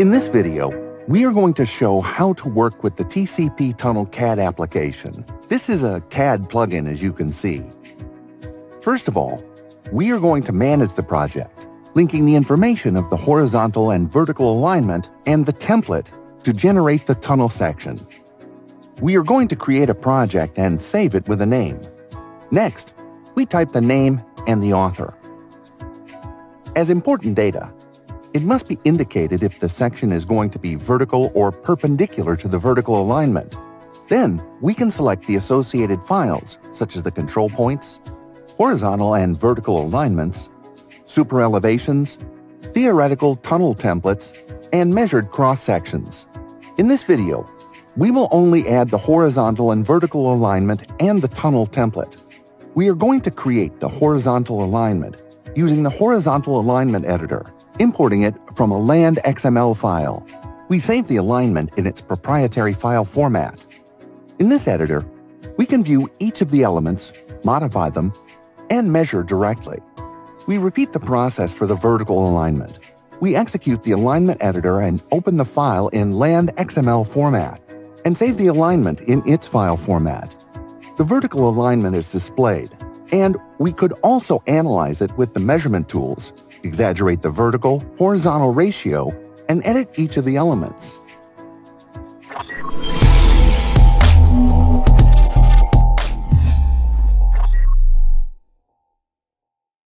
In this video, we are going to show how to work with the TcpTunnel CAD application. This is a CAD plugin, as you can see. First of all, we are going to manage the project, linking the information of the horizontal and vertical alignment and the template to generate the tunnel section. We are going to create a project and save it with a name. Next, we type the name and the author. As important data, it must be indicated if the section is going to be vertical or perpendicular to the vertical alignment. Then, we can select the associated files, such as the control points, horizontal and vertical alignments, super elevations, theoretical tunnel templates, and measured cross-sections. In this video, we will only add the horizontal and vertical alignment and the tunnel template. We are going to create the horizontal alignment using the horizontal alignment editor, importing it from a LandXML file. We save the alignment in its proprietary file format. In this editor, we can view each of the elements, modify them, and measure directly. We repeat the process for the vertical alignment. We execute the alignment editor and open the file in LandXML format, and save the alignment in its file format. The vertical alignment is displayed, and we could also analyze it with the measurement tools, exaggerate the vertical, horizontal ratio, and edit each of the elements.